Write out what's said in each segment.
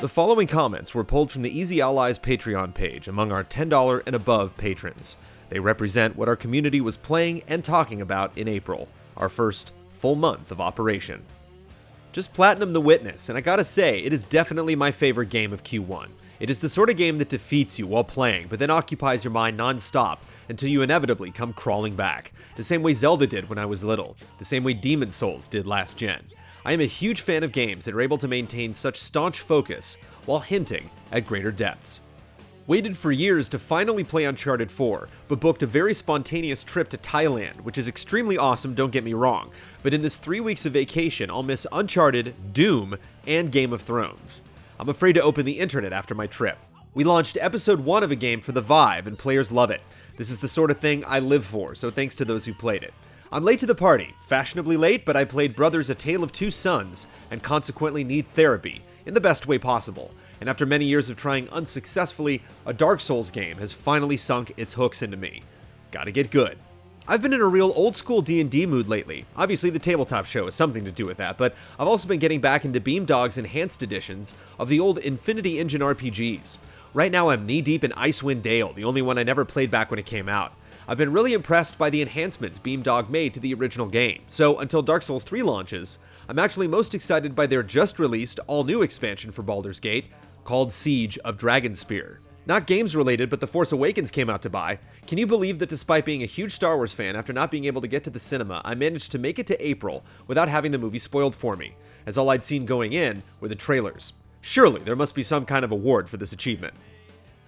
The following comments were pulled from the Easy Allies Patreon page among our $10 and above patrons. They represent what our community was playing and talking about in April, our first full month of operation. Just platinum The Witness, and I gotta say, it is definitely my favorite game of Q1. It is the sort of game that defeats you while playing, but then occupies your mind non-stop until you inevitably come crawling back. The same way Zelda did when I was little, the same way Demon's Souls did last gen. I am a huge fan of games that are able to maintain such staunch focus while hinting at greater depths. Waited for years to finally play Uncharted 4, but booked a very spontaneous trip to Thailand, which is extremely awesome, don't get me wrong, but in this 3 weeks of vacation, I'll miss Uncharted, Doom, and Game of Thrones. I'm afraid to open the internet after my trip. We launched episode 1 of a game for the Vive, and players love it. This is the sort of thing I live for, so thanks to those who played it. I'm late to the party, fashionably late, but I played Brothers: A Tale of Two Sons, and consequently need therapy, in the best way possible. And after many years of trying unsuccessfully, a Dark Souls game has finally sunk its hooks into me. Gotta get good. I've been in a real old-school D&D mood lately. Obviously, the tabletop show has something to do with that, but I've also been getting back into Beamdog's enhanced editions of the old Infinity Engine RPGs. Right now, I'm knee-deep in Icewind Dale, the only one I never played back when it came out. I've been really impressed by the enhancements Beamdog made to the original game, so until Dark Souls 3 launches, I'm actually most excited by their just-released, all-new expansion for Baldur's Gate, called Siege of Dragonspear. Not games related, but The Force Awakens came out to buy. Can you believe that despite being a huge Star Wars fan after not being able to get to the cinema, I managed to make it to April without having the movie spoiled for me, as all I'd seen going in were the trailers. Surely there must be some kind of award for this achievement.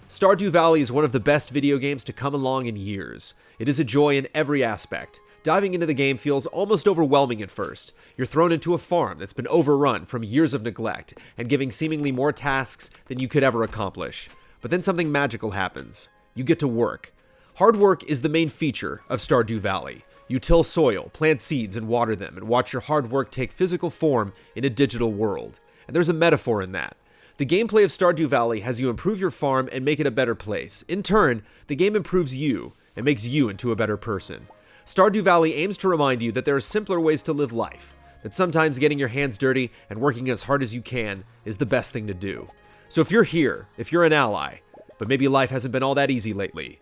Stardew Valley is one of the best video games to come along in years. It is a joy in every aspect. Diving into the game feels almost overwhelming at first. You're thrown into a farm that's been overrun from years of neglect, and giving seemingly more tasks than you could ever accomplish. But then something magical happens. You get to work. Hard work is the main feature of Stardew Valley. You till soil, plant seeds, and water them, and watch your hard work take physical form in a digital world. And there's a metaphor in that. The gameplay of Stardew Valley has you improve your farm and make it a better place. In turn, the game improves you and makes you into a better person. Stardew Valley aims to remind you that there are simpler ways to live life, that sometimes getting your hands dirty and working as hard as you can is the best thing to do. So if you're here, if you're an ally, but maybe life hasn't been all that easy lately,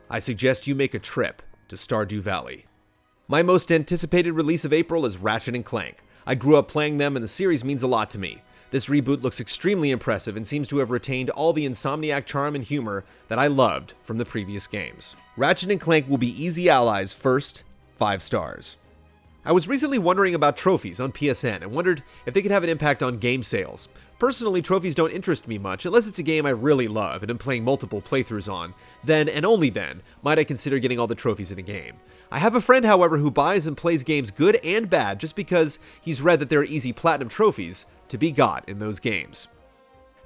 I suggest you make a trip to Stardew Valley. My most anticipated release of April is Ratchet & Clank. I grew up playing them and the series means a lot to me. This reboot looks extremely impressive and seems to have retained all the Insomniac charm and humor that I loved from the previous games. Ratchet & Clank will be Easy Allies' first 5 stars. I was recently wondering about trophies on PSN and wondered if they could have an impact on game sales. Personally, trophies don't interest me much unless it's a game I really love and am playing multiple playthroughs on. Then, and only then, might I consider getting all the trophies in a game. I have a friend, however, who buys and plays games good and bad just because he's read that there are easy platinum trophies to be got in those games.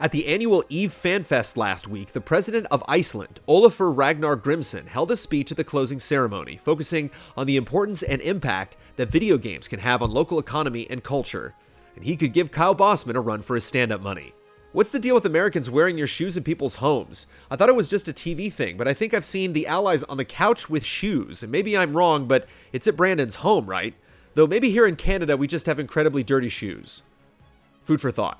At the annual EVE FanFest last week, the president of Iceland, Olafur Ragnar Grimsson, held a speech at the closing ceremony, focusing on the importance and impact that video games can have on local economy and culture, and he could give Kyle Bossman a run for his stand-up money. What's the deal with Americans wearing your shoes in people's homes? I thought it was just a TV thing, but I think I've seen the Allies on the couch with shoes, and maybe I'm wrong, but it's at Brandon's home, right? Though maybe here in Canada we just have incredibly dirty shoes. Food for thought.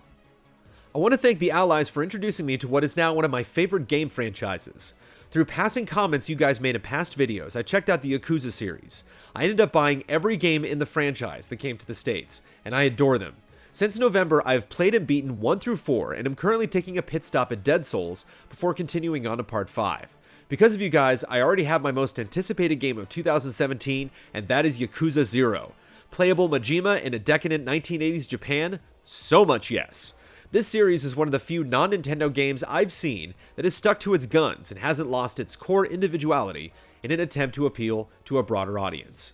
I want to thank the Allies for introducing me to what is now one of my favorite game franchises. Through passing comments you guys made in past videos, I checked out the Yakuza series. I ended up buying every game in the franchise that came to the States, and I adore them. Since November, I have played and beaten 1 through 4, and am currently taking a pit stop at Dead Souls before continuing on to Part 5. Because of you guys, I already have my most anticipated game of 2017, and that is Yakuza 0. Playable Majima in a decadent 1980s Japan? So much yes. This series is one of the few non-Nintendo games I've seen that has stuck to its guns and hasn't lost its core individuality in an attempt to appeal to a broader audience.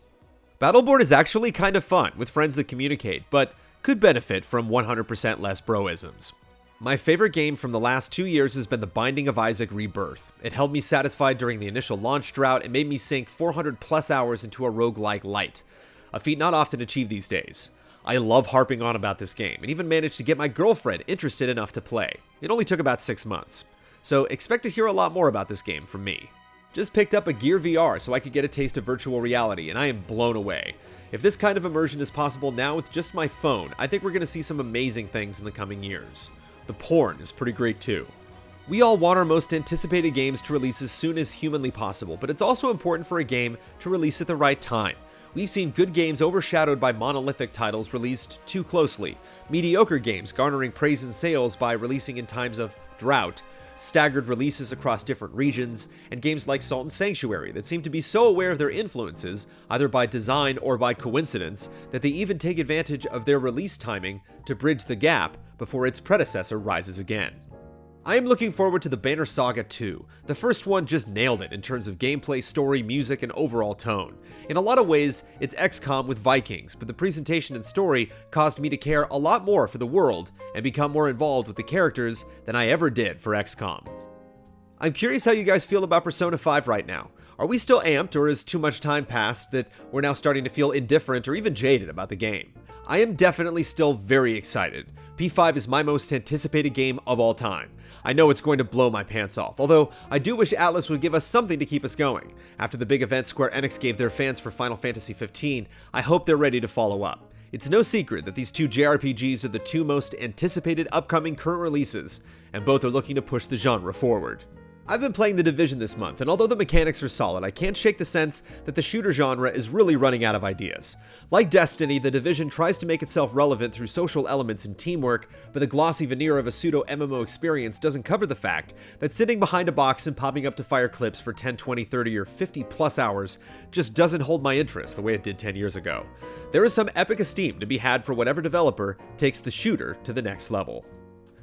Battleborn is actually kind of fun with friends that communicate, but could benefit from 100% less broisms. My favorite game from the last 2 years has been The Binding of Isaac Rebirth. It held me satisfied during the initial launch drought and made me sink 400 plus hours into a roguelike light, a feat not often achieved these days. I love harping on about this game, and even managed to get my girlfriend interested enough to play. It only took about 6 months. So expect to hear a lot more about this game from me. Just picked up a Gear VR so I could get a taste of virtual reality, and I am blown away. If this kind of immersion is possible now with just my phone, I think we're going to see some amazing things in the coming years. The porn is pretty great too. We all want our most anticipated games to release as soon as humanly possible, but it's also important for a game to release at the right time. We've seen good games overshadowed by monolithic titles released too closely, mediocre games garnering praise and sales by releasing in times of drought, staggered releases across different regions, and games like Salt and Sanctuary that seem to be so aware of their influences, either by design or by coincidence, that they even take advantage of their release timing to bridge the gap before its predecessor rises again. I am looking forward to the Banner Saga 2. The first one just nailed it in terms of gameplay, story, music, and overall tone. In a lot of ways, it's XCOM with Vikings, but the presentation and story caused me to care a lot more for the world and become more involved with the characters than I ever did for XCOM. I'm curious how you guys feel about Persona 5 right now. Are we still amped, or has too much time passed that we're now starting to feel indifferent or even jaded about the game? I am definitely still very excited. P5 is my most anticipated game of all time. I know it's going to blow my pants off, although I do wish Atlas would give us something to keep us going. After the big event Square Enix gave their fans for Final Fantasy XV, I hope they're ready to follow up. It's no secret that these two JRPGs are the two most anticipated upcoming current releases, and both are looking to push the genre forward. I've been playing The Division this month, and although the mechanics are solid, I can't shake the sense that the shooter genre is really running out of ideas. Like Destiny, The Division tries to make itself relevant through social elements and teamwork, but the glossy veneer of a pseudo-MMO experience doesn't cover the fact that sitting behind a box and popping up to fire clips for 10, 20, 30, or 50 plus hours just doesn't hold my interest the way it did 10 years ago. There is some epic esteem to be had for whatever developer takes the shooter to the next level.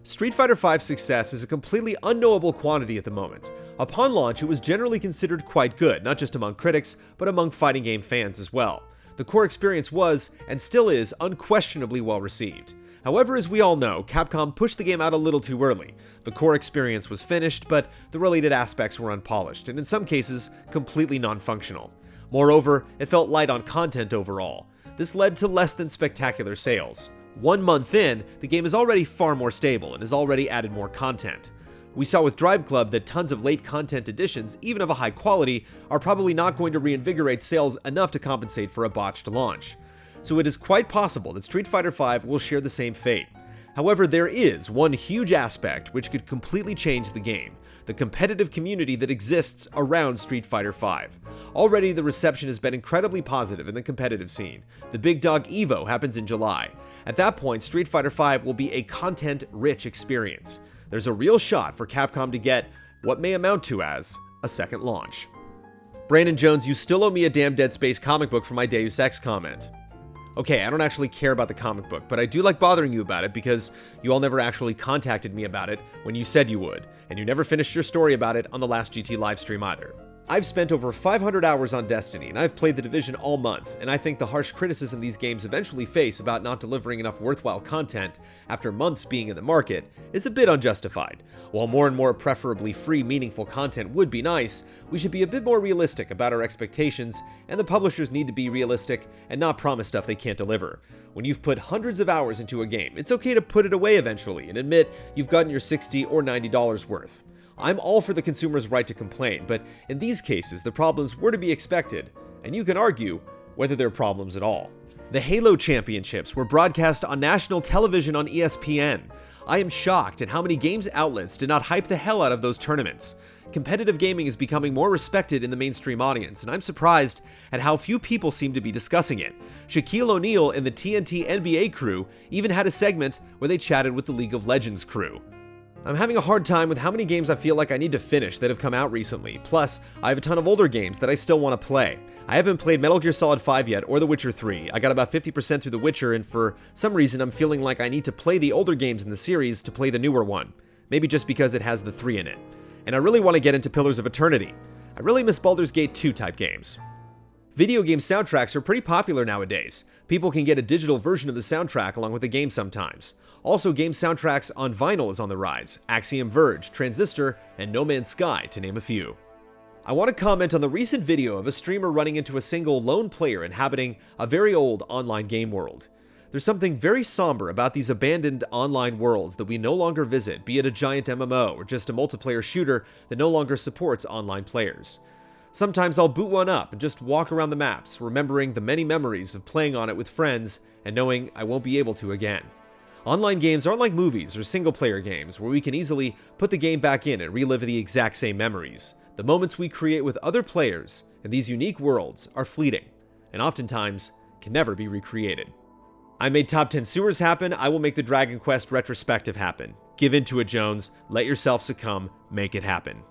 Street Fighter V's success is a completely unknowable quantity at the moment. Upon launch, it was generally considered quite good, not just among critics, but among fighting game fans as well. The core experience was, and still is, unquestionably well received. However, as we all know, Capcom pushed the game out a little too early. The core experience was finished, but the related aspects were unpolished, and in some cases, completely non-functional. Moreover, it felt light on content overall. This led to less than spectacular sales. 1 month in, the game is already far more stable and has already added more content. We saw with Drive Club that tons of late content additions, even of a high quality, are probably not going to reinvigorate sales enough to compensate for a botched launch. So it is quite possible that Street Fighter V will share the same fate. However, there is one huge aspect which could completely change the game: the competitive community that exists around Street Fighter V. Already, the reception has been incredibly positive in the competitive scene. The Big Dog Evo happens in July. At that point, Street Fighter V will be a content-rich experience. There's a real shot for Capcom to get what may amount to as a second launch. Brandon Jones, you still owe me a damn Dead Space comic book for my Deus Ex comment. Okay, I don't actually care about the comic book, but I do like bothering you about it because you all never actually contacted me about it when you said you would, and you never finished your story about it on the last GT livestream either. I've spent over 500 hours on Destiny, and I've played The Division all month, and I think the harsh criticism these games eventually face about not delivering enough worthwhile content after months being in the market is a bit unjustified. While more and more preferably free, meaningful content would be nice, we should be a bit more realistic about our expectations, and the publishers need to be realistic and not promise stuff they can't deliver. When you've put hundreds of hours into a game, it's okay to put it away eventually and admit you've gotten your $60 or $90 worth. I'm all for the consumer's right to complain, but in these cases, the problems were to be expected, and you can argue whether they're problems at all. The Halo Championships were broadcast on national television on ESPN. I am shocked at how many games outlets did not hype the hell out of those tournaments. Competitive gaming is becoming more respected in the mainstream audience, and I'm surprised at how few people seem to be discussing it. Shaquille O'Neal and the TNT NBA crew even had a segment where they chatted with the League of Legends crew. I'm having a hard time with how many games I feel like I need to finish that have come out recently. Plus, I have a ton of older games that I still want to play. I haven't played Metal Gear Solid 5 yet, or The Witcher 3. I got about 50% through The Witcher, and for some reason I'm feeling like I need to play the older games in the series to play the newer one. Maybe just because it has the 3 in it. And I really want to get into Pillars of Eternity. I really miss Baldur's Gate 2 type games. Video game soundtracks are pretty popular nowadays. People can get a digital version of the soundtrack along with the game sometimes. Also, game soundtracks on vinyl is on the rise. Axiom Verge, Transistor, and No Man's Sky, to name a few. I want to comment on the recent video of a streamer running into a single lone player inhabiting a very old online game world. There's something very somber about these abandoned online worlds that we no longer visit, be it a giant MMO or just a multiplayer shooter that no longer supports online players. Sometimes I'll boot one up and just walk around the maps, remembering the many memories of playing on it with friends and knowing I won't be able to again. Online games aren't like movies or single-player games where we can easily put the game back in and relive the exact same memories. The moments we create with other players in these unique worlds are fleeting, and oftentimes can never be recreated. I made Top 10 Sewers happen, I will make the Dragon Quest retrospective happen. Give in to it, Jones. Let yourself succumb. Make it happen.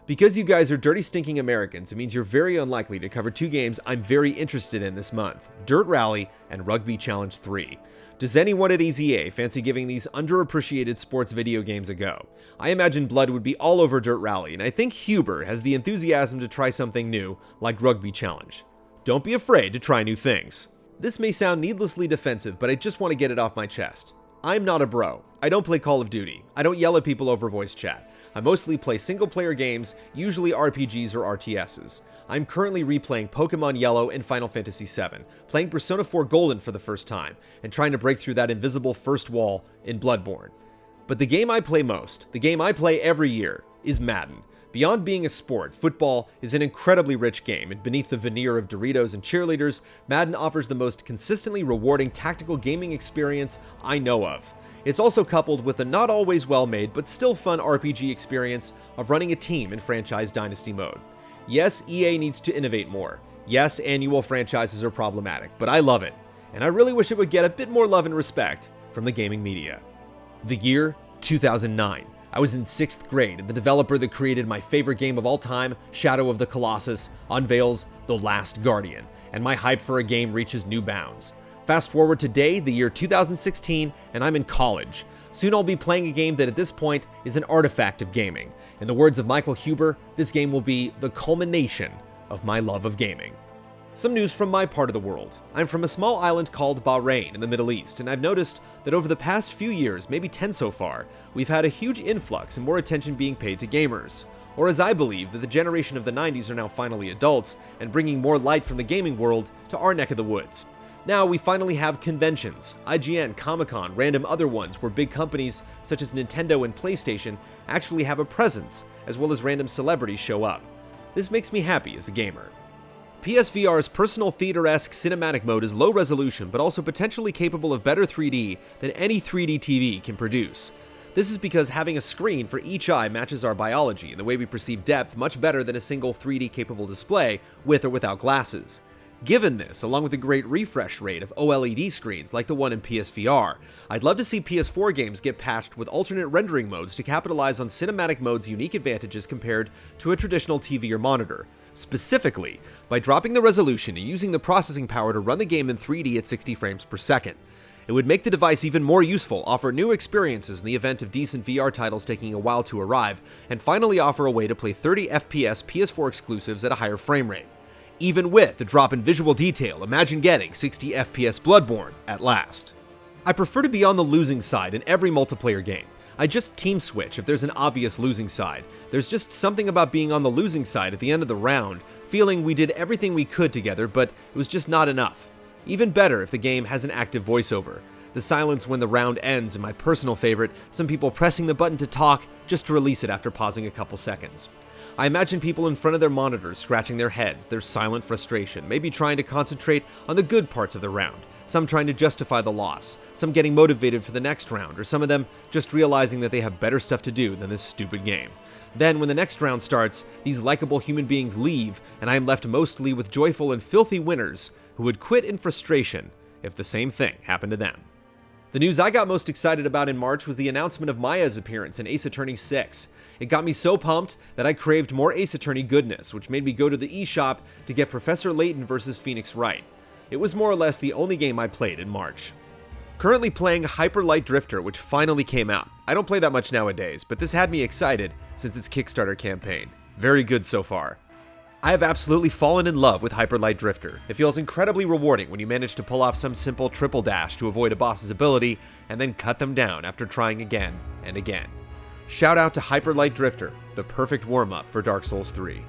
Because you guys are dirty, stinking Americans, it means you're very unlikely to cover two games I'm very interested in this month, Dirt Rally and Rugby Challenge 3. Does anyone at EZA fancy giving these underappreciated sports video games a go? I imagine blood would be all over Dirt Rally, and I think Huber has the enthusiasm to try something new, like Rugby Challenge. Don't be afraid to try new things. This may sound needlessly defensive, but I just want to get it off my chest. I'm not a bro. I don't play Call of Duty. I don't yell at people over voice chat. I mostly play single-player games, usually RPGs or RTSs. I'm currently replaying Pokemon Yellow and Final Fantasy VII, playing Persona 4 Golden for the first time, and trying to break through that invisible first wall in Bloodborne. But the game I play most, the game I play every year, is Madden. Beyond being a sport, football is an incredibly rich game, and beneath the veneer of Doritos and cheerleaders, Madden offers the most consistently rewarding tactical gaming experience I know of. It's also coupled with a not always well-made but still fun RPG experience of running a team in franchise dynasty mode. Yes, EA needs to innovate more. Yes, annual franchises are problematic, but I love it, and I really wish it would get a bit more love and respect from the gaming media. The year 2009. I was in 6th grade, and the developer that created my favorite game of all time, Shadow of the Colossus, unveils The Last Guardian, and my hype for a game reaches new bounds. Fast forward today, the year 2016, and I'm in college. Soon I'll be playing a game that at this point is an artifact of gaming. In the words of Michael Huber, this game will be the culmination of my love of gaming. Some news from my part of the world. I'm from a small island called Bahrain in the Middle East, and I've noticed that over the past few years, maybe 10 so far, we've had a huge influx and more attention being paid to gamers. Or as I believe that the generation of the 90s are now finally adults and bringing more light from the gaming world to our neck of the woods. Now we finally have conventions, IGN, Comic-Con, random other ones where big companies such as Nintendo and PlayStation actually have a presence, as well as random celebrities show up. This makes me happy as a gamer. PSVR's personal theater-esque cinematic mode is low resolution, but also potentially capable of better 3D than any 3D TV can produce. This is because having a screen for each eye matches our biology and the way we perceive depth much better than a single 3D-capable display with or without glasses. Given this, along with a great refresh rate of OLED screens like the one in PSVR, I'd love to see PS4 games get patched with alternate rendering modes to capitalize on cinematic mode's unique advantages compared to a traditional TV or monitor. Specifically, by dropping the resolution and using the processing power to run the game in 3D at 60 frames per second. It would make the device even more useful, offer new experiences in the event of decent VR titles taking a while to arrive, and finally offer a way to play 30 FPS PS4 exclusives at a higher frame rate. Even with the drop in visual detail, imagine getting 60 FPS Bloodborne at last. I prefer to be on the losing side in every multiplayer game. I just team switch if there's an obvious losing side. There's just something about being on the losing side at the end of the round, feeling we did everything we could together, but it was just not enough. Even better if the game has an active voiceover. The silence when the round ends, and my personal favorite, some people pressing the button to talk just to release it after pausing a couple seconds. I imagine people in front of their monitors scratching their heads, their silent frustration, maybe trying to concentrate on the good parts of the round, some trying to justify the loss, some getting motivated for the next round, or some of them just realizing that they have better stuff to do than this stupid game. Then, when the next round starts, these likable human beings leave, and I am left mostly with joyful and filthy winners who would quit in frustration if the same thing happened to them. The news I got most excited about in March was the announcement of Maya's appearance in Ace Attorney 6. It got me so pumped that I craved more Ace Attorney goodness, which made me go to the eShop to get Professor Layton vs. Phoenix Wright. It was more or less the only game I played in March. Currently playing Hyper Light Drifter, which finally came out. I don't play that much nowadays, but this had me excited since its Kickstarter campaign. Very good so far. I have absolutely fallen in love with Hyper Light Drifter. It feels incredibly rewarding when you manage to pull off some simple triple dash to avoid a boss's ability and then cut them down after trying again and again. Shout out to Hyper Light Drifter, the perfect warm-up for Dark Souls 3.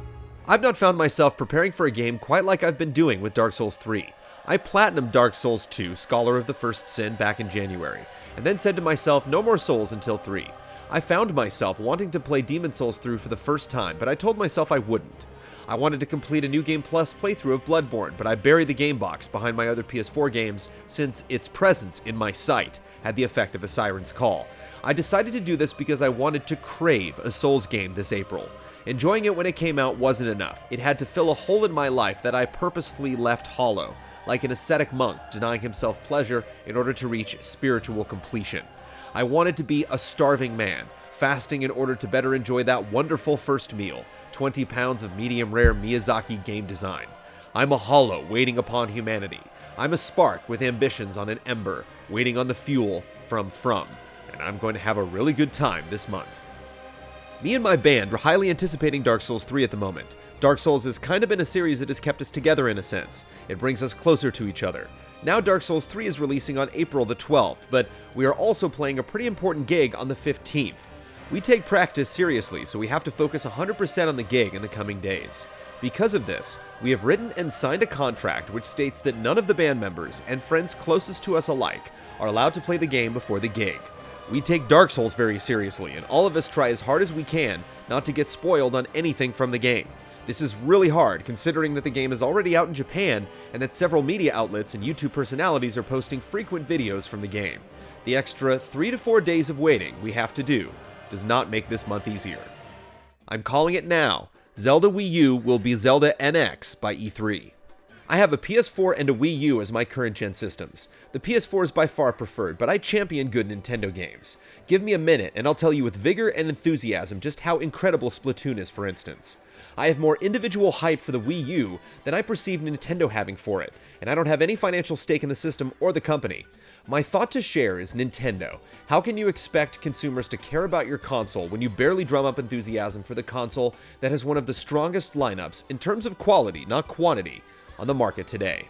I've not found myself preparing for a game quite like I've been doing with Dark Souls 3. I platinumed Dark Souls 2, Scholar of the First Sin, back in January, and then said to myself, no more Souls until 3. I found myself wanting to play Demon Souls through for the first time, but I told myself I wouldn't. I wanted to complete a New Game Plus playthrough of Bloodborne, but I buried the game box behind my other PS4 games since its presence in my sight had the effect of a siren's call. I decided to do this because I wanted to crave a Souls game this April. Enjoying it when it came out wasn't enough. It had to fill a hole in my life that I purposefully left hollow, like an ascetic monk denying himself pleasure in order to reach spiritual completion. I wanted to be a starving man, fasting in order to better enjoy that wonderful first meal, 20 pounds of medium-rare Miyazaki game design. I'm a hollow waiting upon humanity. I'm a spark with ambitions on an ember, waiting on the fuel from, and I'm going to have a really good time this month. Me and my band are highly anticipating Dark Souls 3 at the moment. Dark Souls has kind of been a series that has kept us together in a sense. It brings us closer to each other. Now Dark Souls 3 is releasing on April the 12th, but we are also playing a pretty important gig on the 15th. We take practice seriously, so we have to focus 100% on the gig in the coming days. Because of this, we have written and signed a contract which states that none of the band members and friends closest to us alike are allowed to play the game before the gig. We take Dark Souls very seriously, and all of us try as hard as we can not to get spoiled on anything from the game. This is really hard, considering that the game is already out in Japan, and that several media outlets and YouTube personalities are posting frequent videos from the game. The extra 3 to 4 days of waiting we have to do does not make this month easier. I'm calling it now. Zelda Wii U will be Zelda NX by E3. I have a PS4 and a Wii U as my current gen systems. The PS4 is by far preferred, but I champion good Nintendo games. Give me a minute and I'll tell you with vigor and enthusiasm just how incredible Splatoon is, for instance. I have more individual hype for the Wii U than I perceive Nintendo having for it, and I don't have any financial stake in the system or the company. My thought to share is Nintendo. How can you expect consumers to care about your console when you barely drum up enthusiasm for the console that has one of the strongest lineups, in terms of quality, not quantity, on the market today?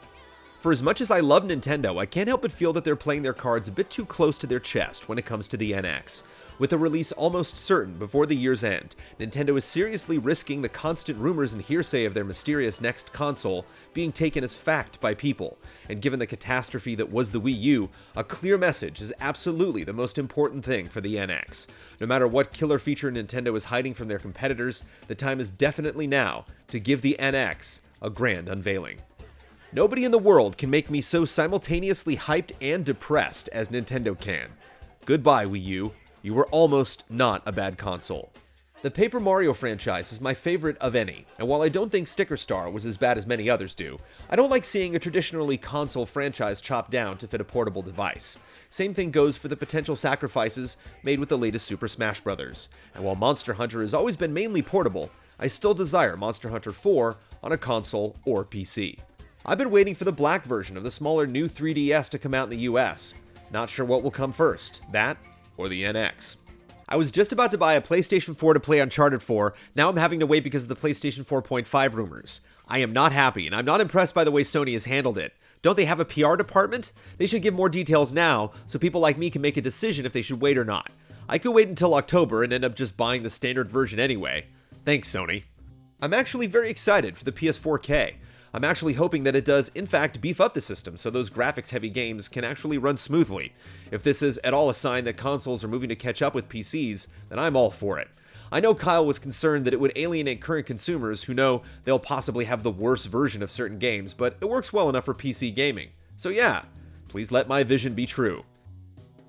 For as much as I love Nintendo, I can't help but feel that they're playing their cards a bit too close to their chest when it comes to the NX. With a release almost certain before the year's end, Nintendo is seriously risking the constant rumors and hearsay of their mysterious next console being taken as fact by people, and given the catastrophe that was the Wii U, a clear message is absolutely the most important thing for the NX. No matter what killer feature Nintendo is hiding from their competitors, the time is definitely now to give the NX a grand unveiling. Nobody in the world can make me so simultaneously hyped and depressed as Nintendo can. Goodbye, Wii U. You were almost not a bad console. The Paper Mario franchise is my favorite of any, and while I don't think Sticker Star was as bad as many others do, I don't like seeing a traditionally console franchise chopped down to fit a portable device. Same thing goes for the potential sacrifices made with the latest Super Smash Bros. And while Monster Hunter has always been mainly portable, I still desire Monster Hunter 4 on a console or PC. I've been waiting for the black version of the smaller new 3DS to come out in the US. Not sure what will come first, that or the NX. I was just about to buy a PlayStation 4 to play Uncharted 4, now I'm having to wait because of the PlayStation 4.5 rumors. I am not happy, and I'm not impressed by the way Sony has handled it. Don't they have a PR department? They should give more details now, so people like me can make a decision if they should wait or not. I could wait until October and end up just buying the standard version anyway. Thanks, Sony. I'm actually very excited for the PS4K. I'm actually hoping that it does, in fact, beef up the system so those graphics-heavy games can actually run smoothly. If this is at all a sign that consoles are moving to catch up with PCs, then I'm all for it. I know Kyle was concerned that it would alienate current consumers who know they'll possibly have the worst version of certain games, but it works well enough for PC gaming. So yeah, please let my vision be true.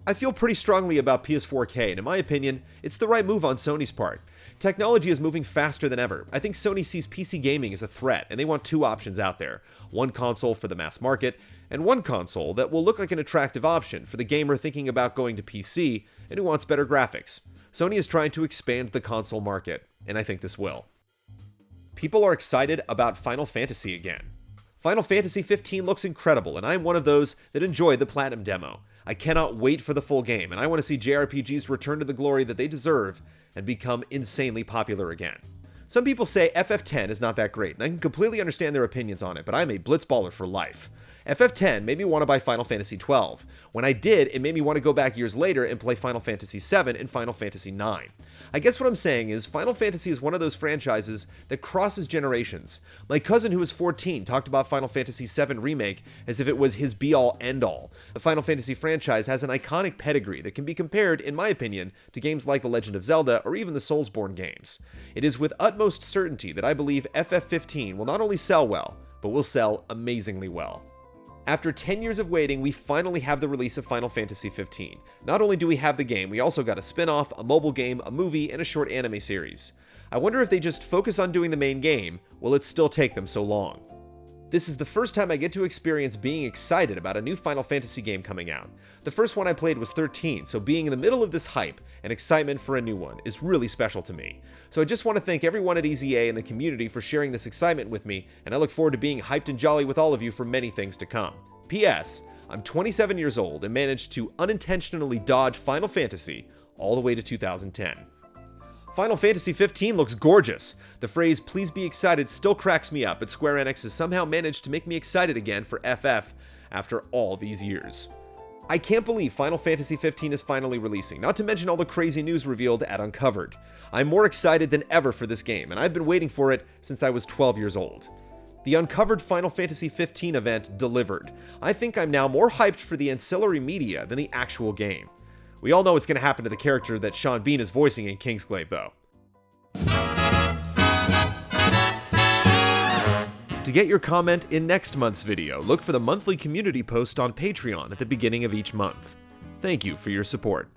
I feel pretty strongly about PS4K, and in my opinion, it's the right move on Sony's part. Technology is moving faster than ever. I think Sony sees PC gaming as a threat, and they want two options out there. One console for the mass market, and one console that will look like an attractive option for the gamer thinking about going to PC and who wants better graphics. Sony is trying to expand the console market, and I think this will. People are excited about Final Fantasy again. Final Fantasy 15 looks incredible, and I am one of those that enjoyed the Platinum demo. I cannot wait for the full game, and I want to see JRPGs return to the glory that they deserve and become insanely popular again. Some people say FF10 is not that great, and I can completely understand their opinions on it, but I'm a blitzballer for life. FF10 made me want to buy Final Fantasy XII. When I did, it made me want to go back years later and play Final Fantasy VII and Final Fantasy IX. I guess what I'm saying is Final Fantasy is one of those franchises that crosses generations. My cousin who was 14 talked about Final Fantasy VII Remake as if it was his be-all end-all. The Final Fantasy franchise has an iconic pedigree that can be compared, in my opinion, to games like The Legend of Zelda or even the Soulsborne games. It is with utmost certainty that I believe FF15 will not only sell well, but will sell amazingly well. After 10 years of waiting, we finally have the release of Final Fantasy XV. Not only do we have the game, we also got a spin-off, a mobile game, a movie, and a short anime series. I wonder if they just focus on doing the main game, will it still take them so long? This is the first time I get to experience being excited about a new Final Fantasy game coming out. The first one I played was 13, so being in the middle of this hype and excitement for a new one is really special to me. So I just want to thank everyone at EZA and the community for sharing this excitement with me, and I look forward to being hyped and jolly with all of you for many things to come. P.S. I'm 27 years old and managed to unintentionally dodge Final Fantasy all the way to 2010. Final Fantasy XV looks gorgeous. The phrase "please be excited" still cracks me up, but Square Enix has somehow managed to make me excited again for FF after all these years. I can't believe Final Fantasy XV is finally releasing, not to mention all the crazy news revealed at Uncovered. I'm more excited than ever for this game, and I've been waiting for it since I was 12 years old. The Uncovered Final Fantasy XV event delivered. I think I'm now more hyped for the ancillary media than the actual game. We all know what's going to happen to the character that Sean Bean is voicing in Kingsglaive, though. To get your comment in next month's video, look for the monthly community post on Patreon at the beginning of each month. Thank you for your support.